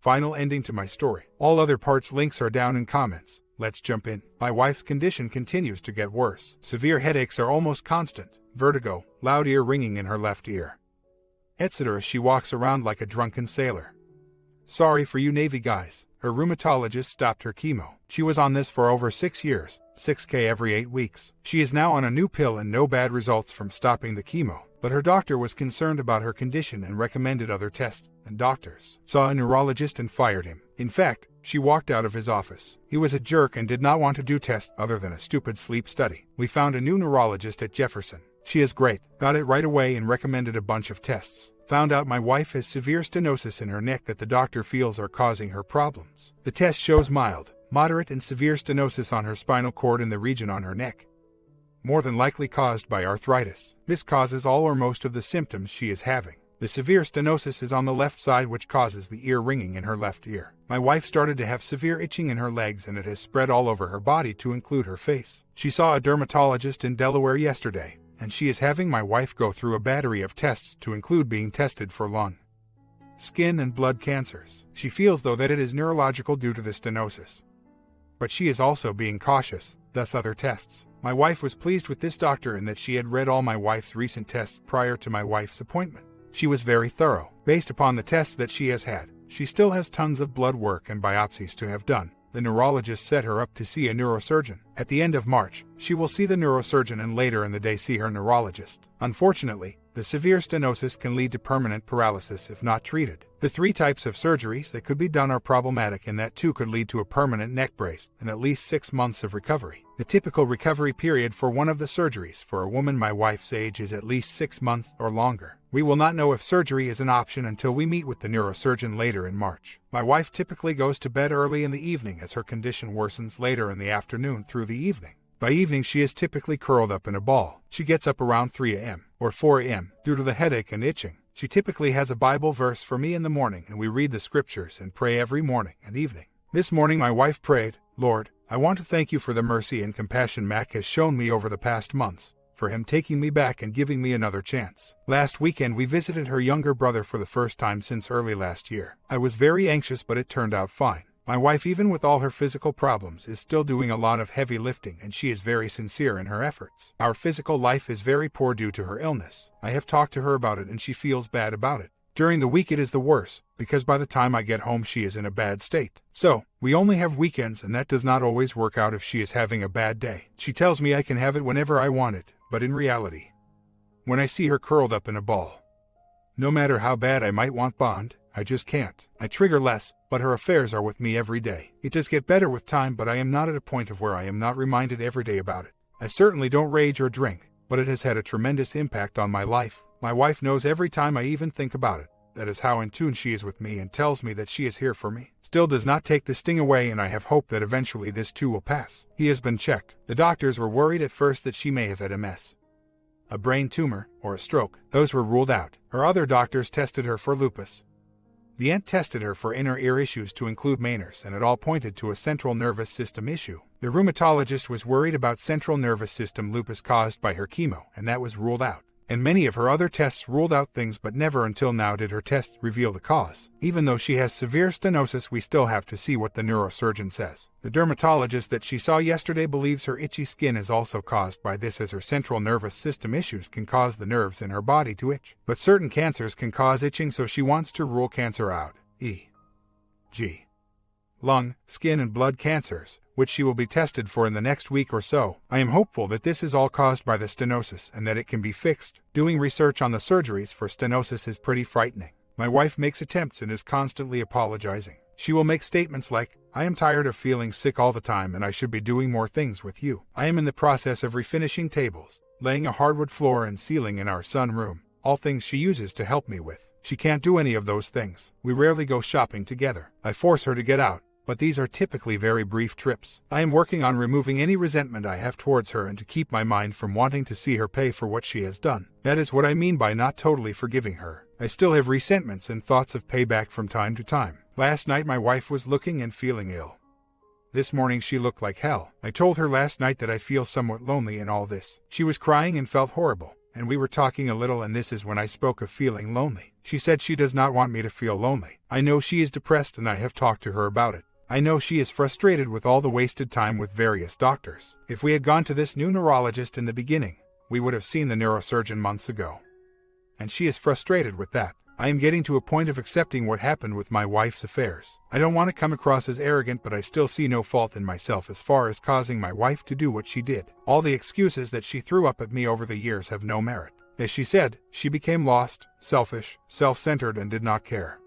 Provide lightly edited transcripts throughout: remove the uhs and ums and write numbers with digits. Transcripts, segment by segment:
Final ending to my story. All other parts links are down in comments. Let's jump in. My wife's condition continues to get worse. Severe headaches are almost constant. Vertigo, loud ear ringing in her left ear, etc. She walks around like a drunken sailor. Sorry for you Navy guys. Her rheumatologist stopped her chemo. She was on this for over 6 years, 6K every 8 weeks. She is now on a new pill and no bad results from stopping the chemo. But her doctor was concerned about her condition and recommended other tests, and doctors saw a neurologist and fired him. In fact, she walked out of his office. He was a jerk and did not want to do tests other than a stupid sleep study. We found a new neurologist at Jefferson. She is great, got it right away and recommended a bunch of tests. Found out my wife has severe stenosis in her neck that the doctor feels are causing her problems. The test shows mild, moderate and severe stenosis on her spinal cord in the region on her neck, more than likely caused by arthritis. This causes all or most of the symptoms she is having. The severe stenosis is on the left side, which causes the ear ringing in her left ear. My wife started to have severe itching in her legs and it has spread all over her body to include her face. She saw a dermatologist in Delaware yesterday, and she is having my wife go through a battery of tests to include being tested for lung, skin and blood cancers. She feels though that it is neurological due to the stenosis, but she is also being cautious, thus other tests. My wife was pleased with this doctor in that she had read all my wife's recent tests prior to my wife's appointment. She was very thorough. Based upon the tests that she has had, she still has tons of blood work and biopsies to have done. The neurologist set her up to see a neurosurgeon. At the end of March, she will see the neurosurgeon and later in the day see her neurologist. Unfortunately, the severe stenosis can lead to permanent paralysis if not treated. The 3 types of surgeries that could be done are problematic, and that too could lead to a permanent neck brace and at least 6 months of recovery. The typical recovery period for one of the surgeries for a woman my wife's age is at least 6 months or longer. We will not know if surgery is an option until we meet with the neurosurgeon later in March. My wife typically goes to bed early in the evening as her condition worsens later in the afternoon through the evening. By evening she is typically curled up in a ball. She gets up around 3 a.m. or 4 a.m. due to the headache and itching. She typically has a Bible verse for me in the morning and we read the scriptures and pray every morning and evening. This morning my wife prayed, Lord, I want to thank you for the mercy and compassion Mac has shown me over the past months, for him taking me back and giving me another chance. Last weekend we visited her younger brother for the first time since early last year. I was very anxious but it turned out fine. My wife, even with all her physical problems, is still doing a lot of heavy lifting and she is very sincere in her efforts. Our physical life is very poor due to her illness. I have talked to her about it and she feels bad about it. During the week it is the worst, because by the time I get home she is in a bad state. So, we only have weekends and that does not always work out if she is having a bad day. She tells me I can have it whenever I want it, but in reality, when I see her curled up in a ball, no matter how bad I might want Bond, I just can't. I trigger less, but her affairs are with me every day. It does get better with time, but I am not at a point of where I am not reminded every day about it. I certainly don't rage or drink, but it has had a tremendous impact on my life. My wife knows every time I even think about it. That is how in tune she is with me and tells me that she is here for me. Still does not take the sting away, and I have hope that eventually this too will pass. He has been checked. The doctors were worried at first that she may have had MS, a brain tumor, or a stroke. Those were ruled out. Her other doctors tested her for lupus. The aunt tested her for inner ear issues to include Meniere's, and it all pointed to a central nervous system issue. The rheumatologist was worried about central nervous system lupus caused by her chemo, and that was ruled out. And many of her other tests ruled out things, but never until now did her tests reveal the cause. Even though she has severe stenosis, we still have to see what the neurosurgeon says. The dermatologist that she saw yesterday believes her itchy skin is also caused by this, as her central nervous system issues can cause the nerves in her body to itch. But certain cancers can cause itching, so she wants to rule cancer out, e.g. lung, skin and blood cancers, which she will be tested for in the next week or so. I am hopeful that this is all caused by the stenosis and that it can be fixed. Doing research on the surgeries for stenosis is pretty frightening. My wife makes attempts and is constantly apologizing. She will make statements like, I am tired of feeling sick all the time and I should be doing more things with you. I am in the process of refinishing tables, laying a hardwood floor and ceiling in our sunroom, all things she uses to help me with. She can't do any of those things. We rarely go shopping together. I force her to get out, but these are typically very brief trips. I am working on removing any resentment I have towards her and to keep my mind from wanting to see her pay for what she has done. That is what I mean by not totally forgiving her. I still have resentments and thoughts of payback from time to time. Last night my wife was looking and feeling ill. This morning she looked like hell. I told her last night that I feel somewhat lonely in all this. She was crying and felt horrible. and we were talking a little, and this is when I spoke of feeling lonely. She said she does not want me to feel lonely. I know she is depressed, and I have talked to her about it. I know she is frustrated with all the wasted time with various doctors. If we had gone to this new neurologist in the beginning, we would have seen the neurosurgeon months ago. And she is frustrated with that. I am getting to a point of accepting what happened with my wife's affairs. I don't want to come across as arrogant, but I still see no fault in myself as far as causing my wife to do what she did. All the excuses that she threw up at me over the years have no merit. As she said, she became lost, selfish, self-centered, and did not care.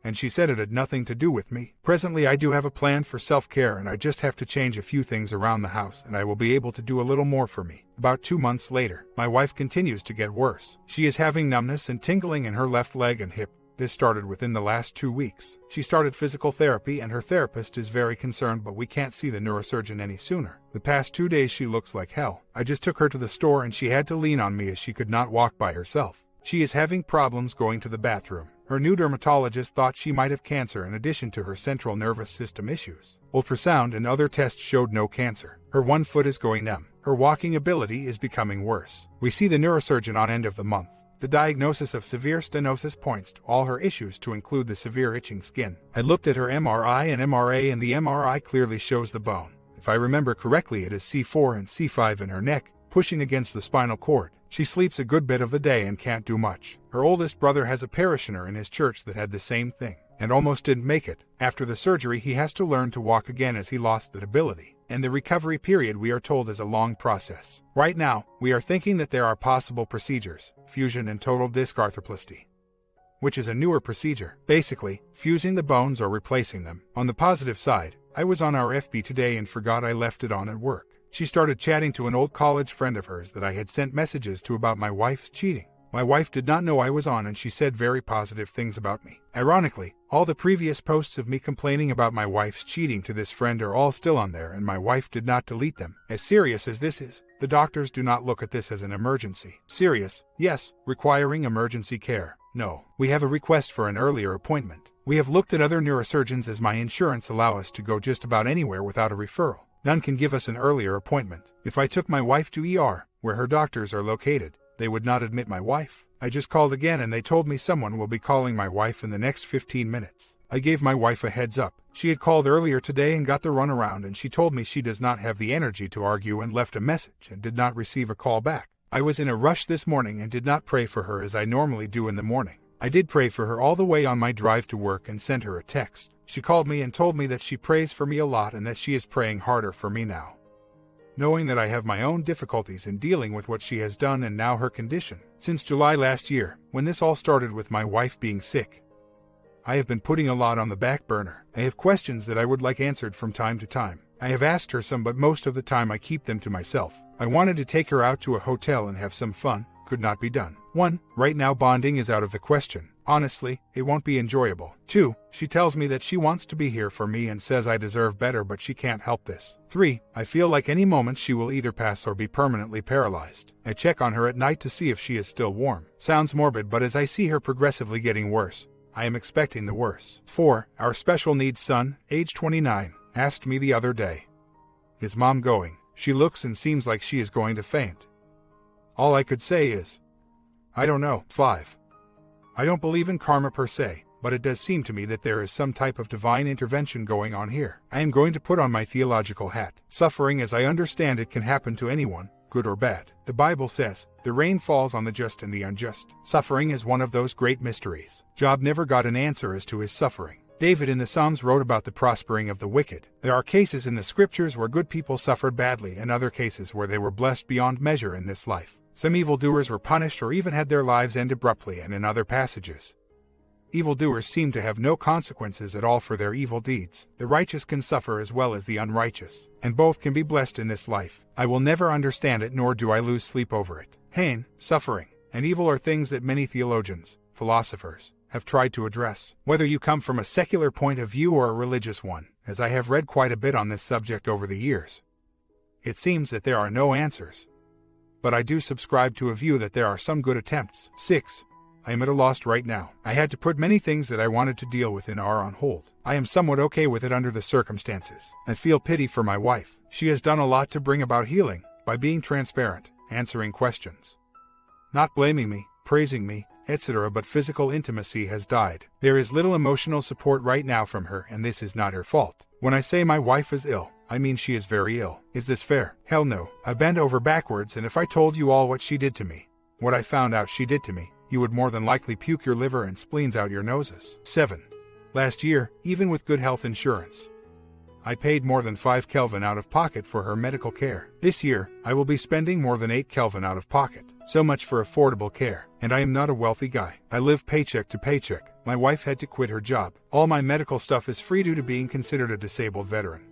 And she said it had nothing to do with me. Presently I do have a plan for self-care, and I just have to change a few things around the house, and I will be able to do a little more for me. About 2 months later, my wife continues to get worse. She is having numbness and tingling in her left leg and hip. This started within the last 2 weeks. She started physical therapy, and her therapist is very concerned, but we can't see the neurosurgeon any sooner. The past 2 days she looks like hell. I just took her to the store and she had to lean on me as she could not walk by herself. She is having problems going to the bathroom. Her new dermatologist thought she might have cancer in addition to her central nervous system issues. Ultrasound and other tests showed no cancer. Her one foot is going numb. Her walking ability is becoming worse. We see the neurosurgeon on end of the month. The diagnosis of severe stenosis points to all her issues, to include the severe itching skin. I looked at her MRI and MRA, and the MRI clearly shows the bone. If I remember correctly, it is C4 and C5 in her neck, pushing against the spinal cord. She sleeps a good bit of the day and can't do much. Her oldest brother has a parishioner in his church that had the same thing, and almost didn't make it. After the surgery, he has to learn to walk again as he lost that ability. And the recovery period, we are told, is a long process. Right now, we are thinking that there are possible procedures: fusion and total disc arthroplasty, which is a newer procedure, basically fusing the bones or replacing them. On the positive side, I was on our FB today and forgot I left it on at work. She started chatting to an old college friend of hers that I had sent messages to about my wife's cheating. My wife did not know I was on, and she said very positive things about me. Ironically, all the previous posts of me complaining about my wife's cheating to this friend are all still on there, and my wife did not delete them. As serious as this is, the doctors do not look at this as an emergency. Serious, yes, requiring emergency care. No, we have a request for an earlier appointment. We have looked at other neurosurgeons, as my insurance allow us to go just about anywhere without a referral. None can give us an earlier appointment. If I took my wife to ER, where her doctors are located, they would not admit my wife. I just called again and they told me someone will be calling my wife in the next 15 minutes. I gave my wife a heads up. She had called earlier today and got the runaround, and she told me she does not have the energy to argue and left a message and did not receive a call back. I was in a rush this morning and did not pray for her as I normally do in the morning. I did pray for her all the way on my drive to work and sent her a text. She called me and told me that she prays for me a lot and that she is praying harder for me now, knowing that I have my own difficulties in dealing with what she has done and now her condition. Since July last year, when this all started with my wife being sick, I have been putting a lot on the back burner. I have questions that I would like answered from time to time. I have asked her some, but most of the time I keep them to myself. I wanted to take her out to a hotel and have some fun. Could not be done. 1. Right now bonding is out of the question. Honestly, it won't be enjoyable. 2. She tells me that she wants to be here for me and says I deserve better, but she can't help this. 3. I feel like any moment she will either pass or be permanently paralyzed. I check on her at night to see if she is still warm. Sounds morbid, but as I see her progressively getting worse, I am expecting the worst. 4. Our special needs son, age 29, asked me the other day, "Is mom going? She looks and seems like she is going to faint." All I could say is, I don't know. 5. I don't believe in karma per se, but it does seem to me that there is some type of divine intervention going on here. I am going to put on my theological hat. Suffering, as I understand it, can happen to anyone, good or bad. The Bible says, the rain falls on the just and the unjust. Suffering is one of those great mysteries. Job never got an answer as to his suffering. David in the Psalms wrote about the prospering of the wicked. There are cases in the scriptures where good people suffered badly, and other cases where they were blessed beyond measure in this life. Some evildoers were punished or even had their lives end abruptly, and in other passages, evildoers seem to have no consequences at all for their evil deeds. The righteous can suffer as well as the unrighteous, and both can be blessed in this life. I will never understand it, nor do I lose sleep over it. Pain, suffering, and evil are things that many theologians, philosophers, have tried to address. Whether you come from a secular point of view or a religious one, as I have read quite a bit on this subject over the years, it seems that there are no answers. But I do subscribe to a view that there are some good attempts. 6. I am at a loss right now. I had to put many things that I wanted to deal with in R on hold. I am somewhat okay with it under the circumstances. I feel pity for my wife. She has done a lot to bring about healing, by being transparent, answering questions, not blaming me, praising me, etc., but physical intimacy has died. There is little emotional support right now from her, and this is not her fault. When I say my wife is ill, I mean she is very ill. Is this fair? Hell no. I bent over backwards, and if I told you all what she did to me, what I found out she did to me, you would more than likely puke your liver and spleens out your noses. 7. Last year, even with good health insurance, I paid more than 5 Kelvin out of pocket for her medical care. This year, I will be spending more than 8 Kelvin out of pocket. So much for affordable care. And I am not a wealthy guy. I live paycheck to paycheck. My wife had to quit her job. All my medical stuff is free due to being considered a disabled veteran.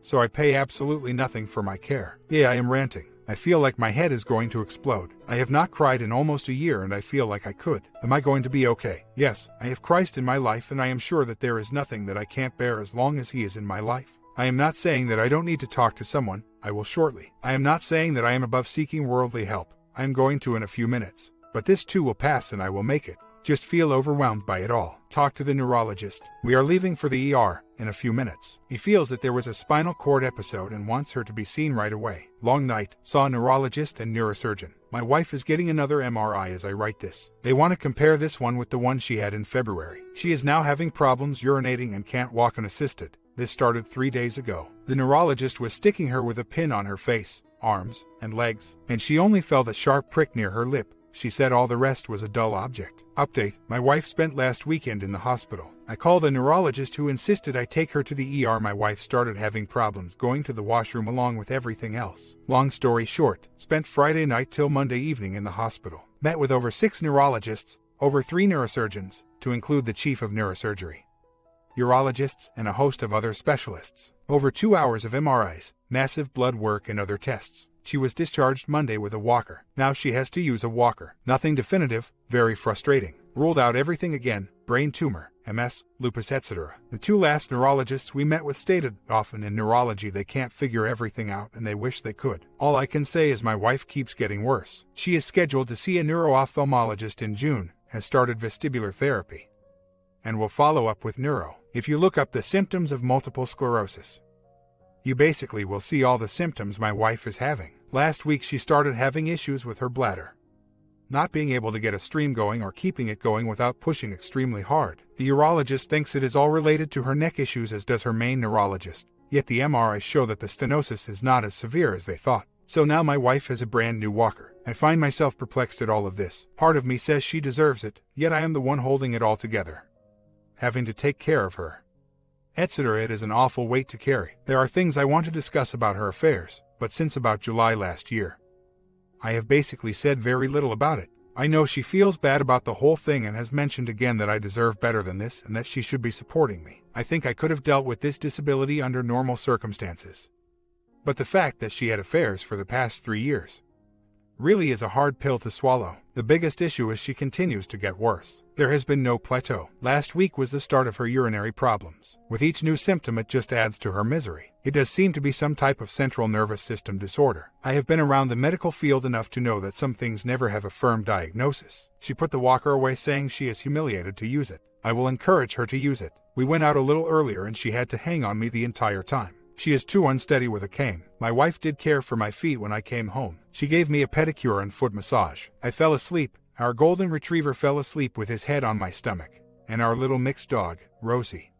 So I pay absolutely nothing for my care. Yeah, I am ranting. I feel like my head is going to explode. I have not cried in almost a year and I feel like I could. Am I going to be okay? Yes, I have Christ in my life and I am sure that there is nothing that I can't bear as long as He is in my life. I am not saying that I don't need to talk to someone. I will shortly. I am not saying that I am above seeking worldly help. I am going to in a few minutes. But this too will pass and I will make it. Just feel overwhelmed by it all. Talk to the neurologist. We are leaving for the ER in a few minutes. He feels that there was a spinal cord episode and wants her to be seen right away. Long night. Saw a neurologist and neurosurgeon. My wife is getting another MRI as I write this. They want to compare this one with the one she had in February. She is now having problems urinating and can't walk unassisted. This started 3 days ago. The neurologist was sticking her with a pin on her face, arms, and legs, and she only felt a sharp prick near her lip. She said all the rest was a dull object. Update: my wife spent last weekend in the hospital. I called a neurologist who insisted I take her to the ER. My wife started having problems going to the washroom along with everything else. Long story short, spent Friday night till Monday evening in the hospital. Met with over 6 neurologists, over 3 neurosurgeons, to include the chief of neurosurgery, urologists, and a host of other specialists. Over 2 hours of MRIs, massive blood work and other tests. She was discharged Monday with a walker. Now she has to use a walker. Nothing definitive, very frustrating. Ruled out everything again, brain tumor, MS, lupus, etc. The 2 last neurologists we met with stated often in neurology they can't figure everything out and they wish they could. All I can say is my wife keeps getting worse. She is scheduled to see a neuro-ophthalmologist in June, has started vestibular therapy, and will follow up with neuro. If you look up the symptoms of multiple sclerosis, you basically will see all the symptoms my wife is having. Last week she started having issues with her bladder, not being able to get a stream going or keeping it going without pushing extremely hard. The urologist thinks it is all related to her neck issues, as does her main neurologist, yet the MRIs show that the stenosis is not as severe as they thought. So now my wife has a brand new walker. I find myself perplexed at all of this. Part of me says she deserves it, yet I am the one holding it all together, having to take care of her, etc. It is an awful weight to carry. There are things I want to discuss about her affairs, but since about July last year, I have basically said very little about it. I know she feels bad about the whole thing and has mentioned again that I deserve better than this and that she should be supporting me. I think I could have dealt with this disability under normal circumstances. But the fact that she had affairs for the past 3 years really is a hard pill to swallow. The biggest issue is she continues to get worse. There has been no plateau. Last week was the start of her urinary problems. With each new symptom it just adds to her misery. It does seem to be some type of central nervous system disorder. I have been around the medical field enough to know that some things never have a firm diagnosis. She put the walker away saying she is humiliated to use it. I will encourage her to use it. We went out a little earlier and she had to hang on me the entire time. She is too unsteady with a cane. My wife did care for my feet when I came home. She gave me a pedicure and foot massage. I fell asleep. Our golden retriever fell asleep with his head on my stomach, and our little mixed dog, Rosie,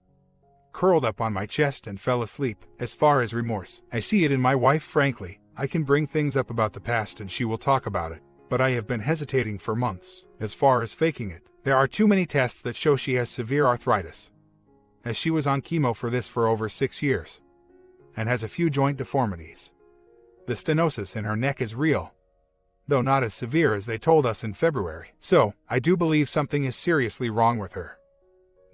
curled up on my chest and fell asleep. As far as remorse, I see it in my wife. Frankly, I can bring things up about the past and she will talk about it, but I have been hesitating for months. As far as faking it, there are too many tests that show she has severe arthritis, as she was on chemo for this for over 6 years, and has a few joint deformities. The stenosis in her neck is real, though not as severe as they told us in February. So, I do believe something is seriously wrong with her.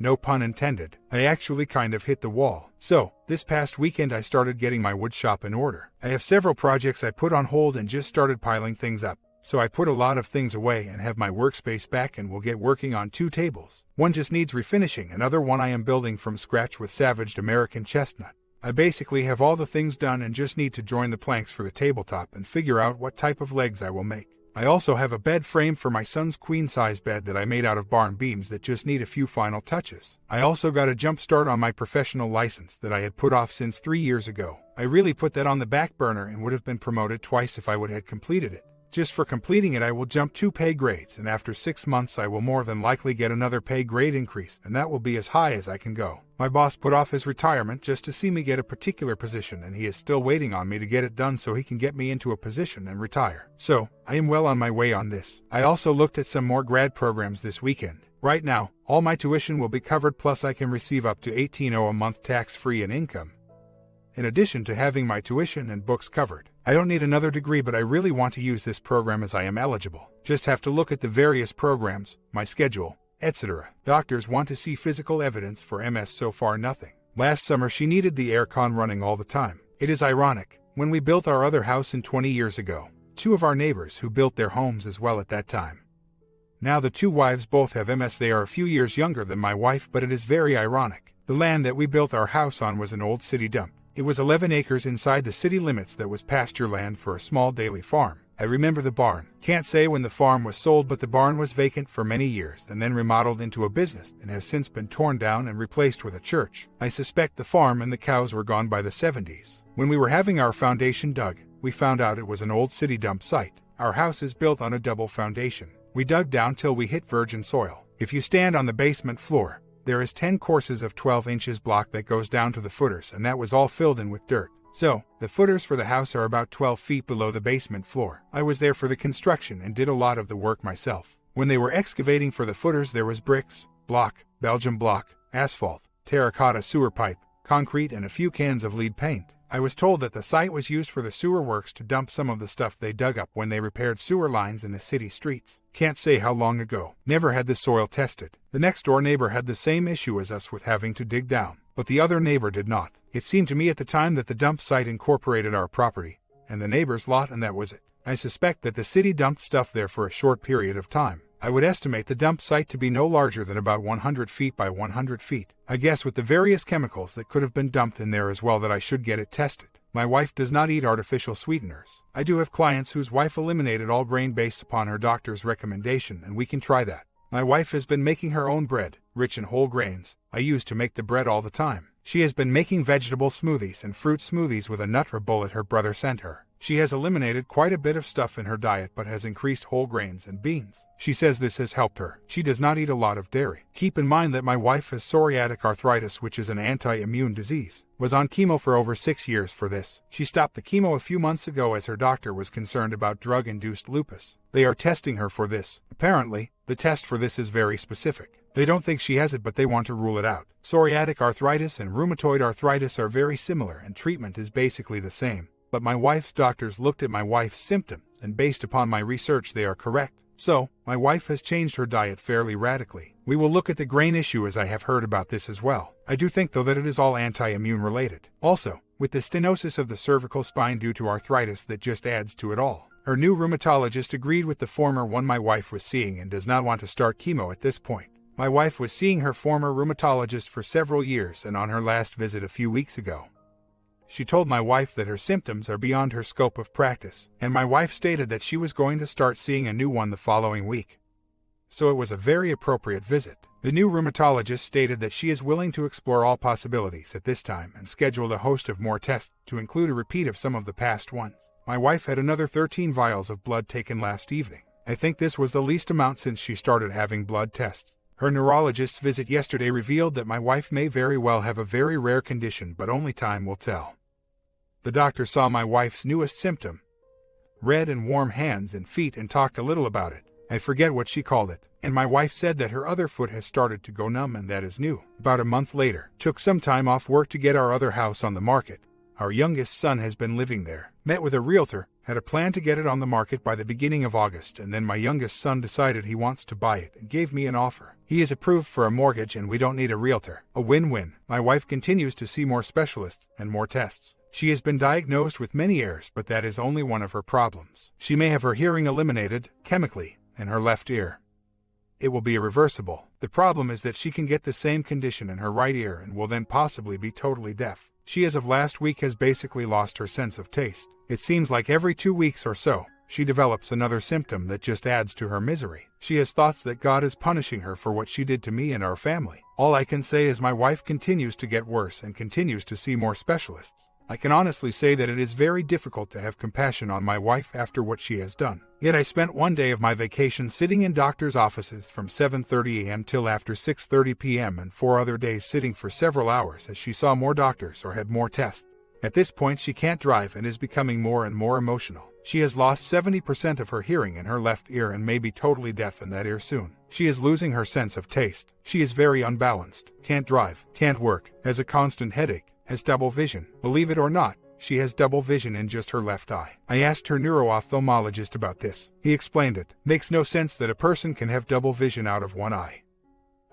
No pun intended. I actually kind of hit the wall. So, this past weekend I started getting my wood shop in order. I have several projects I put on hold and just started piling things up. So I put a lot of things away and have my workspace back and will get working on 2 tables. One just needs refinishing, another one I am building from scratch with savaged American chestnut. I basically have all the things done and just need to join the planks for the tabletop and figure out what type of legs I will make. I also have a bed frame for my son's queen-size bed that I made out of barn beams that just need a few final touches. I also got a jump start on my professional license that I had put off since 3 years ago. I really put that on the back burner and would have been promoted twice if I would have completed it. Just for completing it I will jump 2 pay grades, and after 6 months I will more than likely get another pay grade increase, and that will be as high as I can go. My boss put off his retirement just to see me get a particular position, and he is still waiting on me to get it done so he can get me into a position and retire. So, I am well on my way on this. I also looked at some more grad programs this weekend. Right now, all my tuition will be covered, plus I can receive up to $18,000 a month tax-free in income, in addition to having my tuition and books covered. I don't need another degree, but I really want to use this program as I am eligible. Just have to look at the various programs, my schedule, etc. Doctors want to see physical evidence for MS. So far nothing. Last summer she needed the aircon running all the time. It is ironic, when we built our other house 20 years ago, 2 of our neighbors who built their homes as well at that time. Now the 2 wives both have MS. They are a few years younger than my wife, but it is very ironic. The land that we built our house on was an old city dump. It was 11 acres inside the city limits that was pasture land for a small daily farm. I remember the barn. Can't say when the farm was sold, but the barn was vacant for many years and then remodeled into a business and has since been torn down and replaced with a church. I suspect the farm and the cows were gone by the 70s. When we were having our foundation dug, we found out it was an old city dump site. Our house is built on a double foundation. We dug down till we hit virgin soil. If you stand on the basement floor, there is 10 courses of 12 inches block that goes down to the footers, and that was all filled in with dirt. So, the footers for the house are about 12 feet below the basement floor. I was there for the construction and did a lot of the work myself. When they were excavating for the footers, there was bricks, block, Belgian block, asphalt, terracotta sewer pipe, concrete, and a few cans of lead paint. I was told that the site was used for the sewer works to dump some of the stuff they dug up when they repaired sewer lines in the city streets. Can't say how long ago. Never had the soil tested. The next door neighbor had the same issue as us with having to dig down, but the other neighbor did not. It seemed to me at the time that the dump site incorporated our property and the neighbor's lot, and that was it. I suspect that the city dumped stuff there for a short period of time. I would estimate the dump site to be no larger than about 100 feet by 100 feet. I guess with the various chemicals that could have been dumped in there as well that I should get it tested. My wife does not eat artificial sweeteners. I do have clients whose wife eliminated all grain based upon her doctor's recommendation, and we can try that. My wife has been making her own bread, rich in whole grains. I used to make the bread all the time. She has been making vegetable smoothies and fruit smoothies with a Nutra bullet her brother sent her. She has eliminated quite a bit of stuff in her diet but has increased whole grains and beans. She says this has helped her. She does not eat a lot of dairy. Keep in mind that my wife has psoriatic arthritis, which is an autoimmune disease. Was on chemo for over 6 years for this. She stopped the chemo a few months ago as her doctor was concerned about drug-induced lupus. They are testing her for this. Apparently, the test for this is very specific. They don't think she has it, but they want to rule it out. Psoriatic arthritis and rheumatoid arthritis are very similar and treatment is basically the same. But my wife's doctors looked at my wife's symptoms, and based upon my research they are correct. So, my wife has changed her diet fairly radically. We will look at the grain issue, as I have heard about this as well. I do think though that it is all anti-immune related. Also, with the stenosis of the cervical spine due to arthritis, that just adds to it all. Her new rheumatologist agreed with the former one my wife was seeing and does not want to start chemo at this point. My wife was seeing her former rheumatologist for several years, and on her last visit a few weeks ago, she told my wife that her symptoms are beyond her scope of practice, and my wife stated that she was going to start seeing a new one the following week. So it was a very appropriate visit. The new rheumatologist stated that she is willing to explore all possibilities at this time and scheduled a host of more tests to include a repeat of some of the past ones. My wife had another 13 vials of blood taken last evening. I think this was the least amount since she started having blood tests. Her neurologist's visit yesterday revealed that my wife may very well have a very rare condition, but only time will tell. The doctor saw my wife's newest symptom, red and warm hands and feet, and talked a little about it. I forget what she called it. And my wife said that her other foot has started to go numb, and that is new. About a month later, took some time off work to get our other house on the market. Our youngest son has been living there. Met with a realtor, had a plan to get it on the market by the beginning of August, and then my youngest son decided he wants to buy it and gave me an offer. He is approved for a mortgage and we don't need a realtor. A win-win. My wife continues to see more specialists and more tests. She has been diagnosed with many errors, but that is only one of her problems. She may have her hearing eliminated, chemically, in her left ear. It will be irreversible. The problem is that she can get the same condition in her right ear and will then possibly be totally deaf. She as of last week has basically lost her sense of taste. It seems like every 2 weeks or so, she develops another symptom that just adds to her misery. She has thoughts that God is punishing her for what she did to me and our family. All I can say is my wife continues to get worse and continues to see more specialists. I can honestly say that it is very difficult to have compassion on my wife after what she has done. Yet I spent one day of my vacation sitting in doctors' offices from 7:30 a.m. till after 6:30 p.m. and 4 other days sitting for several hours as she saw more doctors or had more tests. At this point she can't drive and is becoming more and more emotional. She has lost 70% of her hearing in her left ear and may be totally deaf in that ear soon. She is losing her sense of taste. She is very unbalanced, can't drive, can't work, has a constant headache, has double vision. Believe it or not, she has double vision in just her left eye. I asked her neuro-ophthalmologist about this. He explained it. Makes no sense that a person can have double vision out of one eye.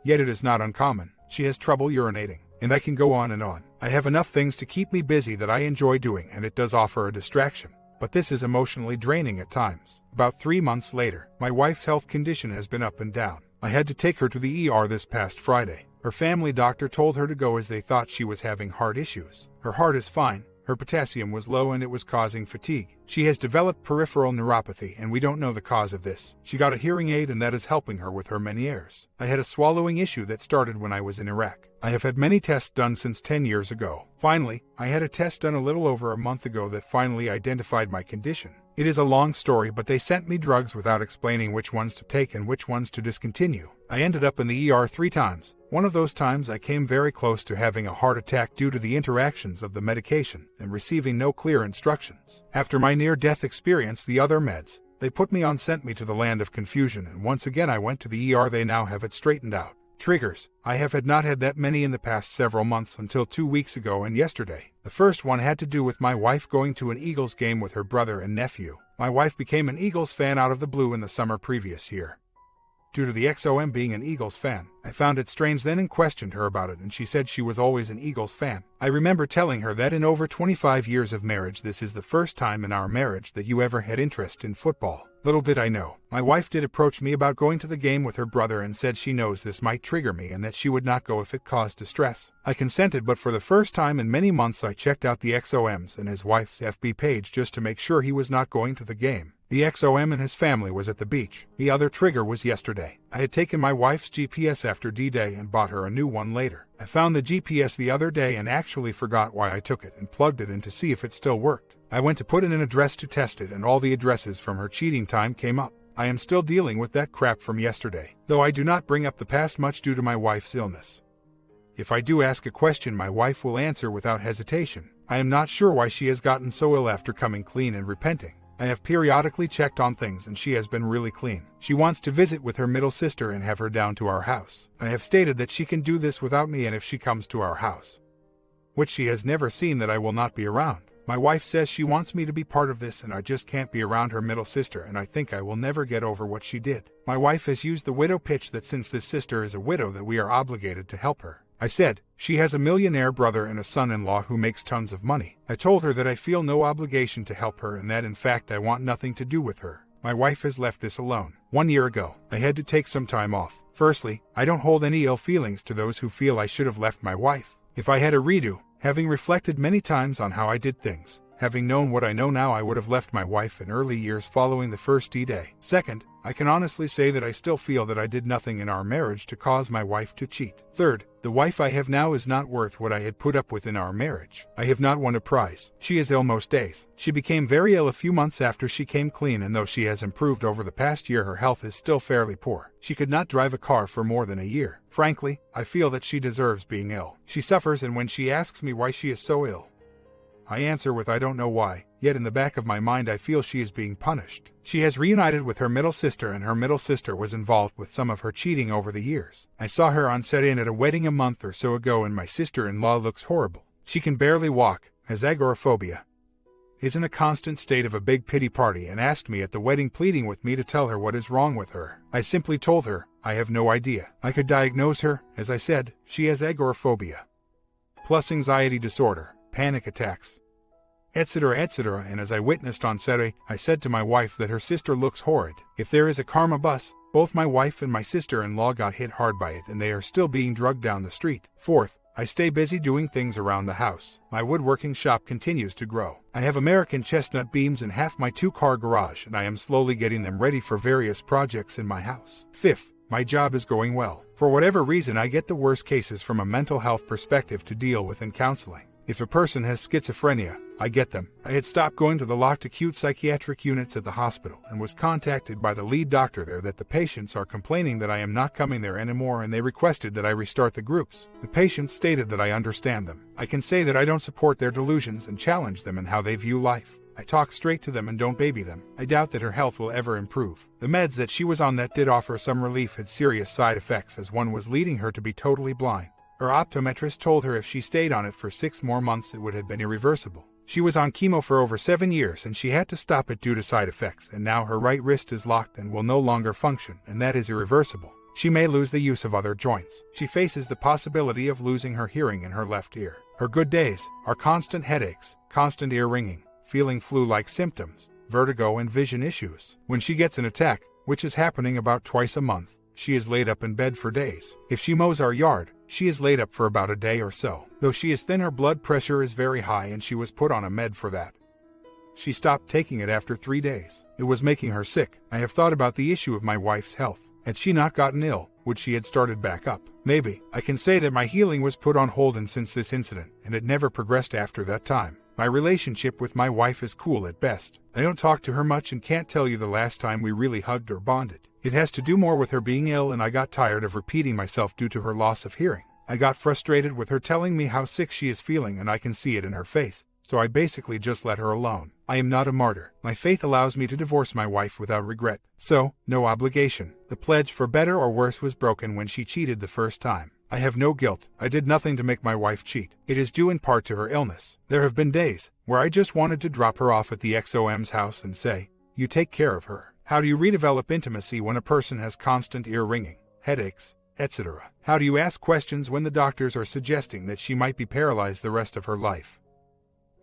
Yet it is not uncommon. She has trouble urinating. And I can go on and on. I have enough things to keep me busy that I enjoy doing, and it does offer a distraction. But this is emotionally draining at times. About 3 months later, my wife's health condition has been up and down. I had to take her to the ER this past Friday. Her family doctor told her to go as they thought she was having heart issues. Her heart is fine. Her potassium was low and it was causing fatigue. She has developed peripheral neuropathy and we don't know the cause of this. She got a hearing aid and that is helping her with her Meniere's. I had a swallowing issue that started when I was in Iraq. I have had many tests done since 10 years ago. Finally, I had a test done a little over a month ago that finally identified my condition. It is a long story, but they sent me drugs without explaining which ones to take and which ones to discontinue. I ended up in the ER 3 times. One of those times I came very close to having a heart attack due to the interactions of the medication and receiving no clear instructions. After my near-death experience, the other meds they put me on sent me to the land of confusion, and once again I went to the ER. They now have it straightened out. Triggers. I have not had that many in the past several months until 2 weeks ago and yesterday. The first one had to do with my wife going to an Eagles game with her brother and nephew. My wife became an Eagles fan out of the blue in the summer previous year. Due to the XOM being an Eagles fan, I found it strange then and questioned her about it, and she said she was always an Eagles fan. I remember telling her that in over 25 years of marriage this is the first time in our marriage that you ever had interest in football. Little did I know, my wife did approach me about going to the game with her brother and said she knows this might trigger me and that she would not go if it caused distress. I consented, but for the first time in many months I checked out the XOM's and his wife's FB page just to make sure he was not going to the game. The XOM and his family was at the beach. The other trigger was yesterday. I had taken my wife's GPS after D-Day and bought her a new one later. I found the GPS the other day and actually forgot why I took it and plugged it in to see if it still worked. I went to put in an address to test it and all the addresses from her cheating time came up. I am still dealing with that crap from yesterday, though I do not bring up the past much due to my wife's illness. If I do ask a question, my wife will answer without hesitation. I am not sure why she has gotten so ill after coming clean and repenting. I have periodically checked on things and she has been really clean. She wants to visit with her middle sister and have her down to our house. I have stated that she can do this without me and if she comes to our house, which she has never seen, that I will not be around. My wife says she wants me to be part of this and I just can't be around her middle sister, and I think I will never get over what she did. My wife has used the widow pitch that since this sister is a widow that we are obligated to help her. I said, she has a millionaire brother and a son-in-law who makes tons of money. I told her that I feel no obligation to help her and that in fact I want nothing to do with her. My wife has left this alone. 1 year ago, I had to take some time off. Firstly, I don't hold any ill feelings to those who feel I should have left my wife. If I had a redo, having reflected many times on how I did things, having known what I know now, I would have left my wife in early years following the first D-Day. Second, I can honestly say that I still feel that I did nothing in our marriage to cause my wife to cheat. Third, the wife I have now is not worth what I had put up with in our marriage. I have not won a prize. She is ill most days. She became very ill a few months after she came clean, and though she has improved over the past year, her health is still fairly poor. She could not drive a car for more than a year. Frankly, I feel that she deserves being ill. She suffers, and when she asks me why she is so ill, I answer with I don't know why, yet in the back of my mind I feel she is being punished. She has reunited with her middle sister, and her middle sister was involved with some of her cheating over the years. I saw her on set in at a wedding a month or so ago, and my sister-in-law looks horrible. She can barely walk, has agoraphobia, is in a constant state of a big pity party, and asked me at the wedding, pleading with me to tell her what is wrong with her. I simply told her, I have no idea. I could diagnose her. As I said, she has agoraphobia, plus anxiety disorder, panic attacks, etc., etc. And as I witnessed on set, I said to my wife that her sister looks horrid. If there is a karma bus, both my wife and my sister-in-law got hit hard by it, and they are still being drugged down the street. Fourth, I stay busy doing things around the house. My woodworking shop continues to grow. I have American chestnut beams in half my 2-car garage, and I am slowly getting them ready for various projects in my house. Fifth, my job is going well. For whatever reason, I get the worst cases from a mental health perspective to deal with in counseling. If a person has schizophrenia, I get them. I had stopped going to the locked acute psychiatric units at the hospital and was contacted by the lead doctor there that the patients are complaining that I am not coming there anymore, and they requested that I restart the groups. The patients stated that I understand them. I can say that I don't support their delusions and challenge them in how they view life. I talk straight to them and don't baby them. I doubt that her health will ever improve. The meds that she was on that did offer some relief had serious side effects, as one was leading her to be totally blind. Her optometrist told her if she stayed on it for 6 more months it would have been irreversible. She was on chemo for over 7 years and she had to stop it due to side effects, and now her right wrist is locked and will no longer function, and that is irreversible. She may lose the use of other joints. She faces the possibility of losing her hearing in her left ear. Her good days are constant headaches, constant ear ringing, feeling flu-like symptoms, vertigo, and vision issues. When she gets an attack, which is happening about twice a month, she is laid up in bed for days. If she mows our yard, she is laid up for about a day or so. Though she is thin, her blood pressure is very high and she was put on a med for that. She stopped taking it after 3 days. It was making her sick. I have thought about the issue of my wife's health. Had she not gotten ill, would she had started back up? Maybe. I can say that my healing was put on hold and since this incident, and it never progressed after that time. My relationship with my wife is cool at best. I don't talk to her much and can't tell you the last time we really hugged or bonded. It has to do more with her being ill, and I got tired of repeating myself due to her loss of hearing. I got frustrated with her telling me how sick she is feeling, and I can see it in her face. So I basically just let her alone. I am not a martyr. My faith allows me to divorce my wife without regret. So, no obligation. The pledge for better or worse was broken when she cheated the first time. I have no guilt. I did nothing to make my wife cheat. It is due in part to her illness. There have been days where I just wanted to drop her off at the XOM's house and say, "You take care of her." How do you redevelop intimacy when a person has constant ear ringing, headaches, etc.? How do you ask questions when the doctors are suggesting that she might be paralyzed the rest of her life?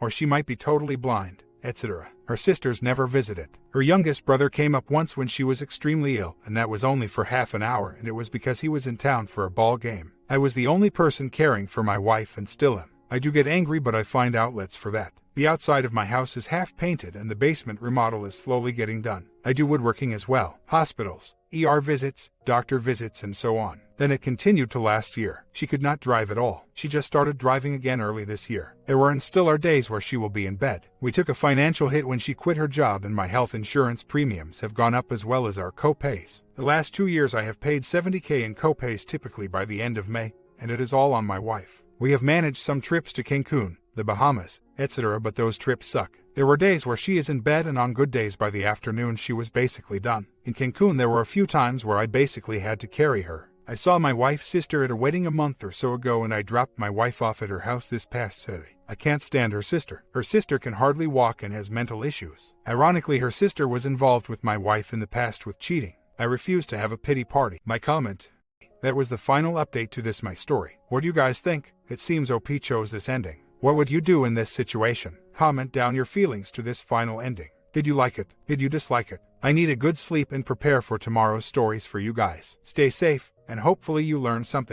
Or she might be totally blind, etc. Her sisters never visited. Her youngest brother came up once when she was extremely ill, and that was only for half an hour, and it was because he was in town for a ball game. I was the only person caring for my wife and still am. I do get angry, but I find outlets for that. The outside of my house is half painted and the basement remodel is slowly getting done. I do woodworking as well. Hospitals, ER visits, doctor visits, and so on. Then it continued to last year. She could not drive at all. She just started driving again early this year. There were and still are days where she will be in bed. We took a financial hit when she quit her job, and my health insurance premiums have gone up as well as our co-pays. The last 2 years I have paid $70,000 in co-pays typically by the end of May, and it is all on my wife. We have managed some trips to Cancun, the Bahamas, etc., but those trips suck. There were days where she is in bed, and on good days by the afternoon she was basically done. In Cancun there were a few times where I basically had to carry her. I saw my wife's sister at a wedding a month or so ago, and I dropped my wife off at her house this past Saturday. I can't stand her sister. Her sister can hardly walk and has mental issues. Ironically, her sister was involved with my wife in the past with cheating. I refuse to have a pity party. My comment. That was the final update to this my story. What do you guys think? It seems OP chose this ending. What would you do in this situation? Comment down your feelings to this final ending. Did you like it? Did you dislike it? I need a good sleep and prepare for tomorrow's stories for you guys. Stay safe, and hopefully you learned something.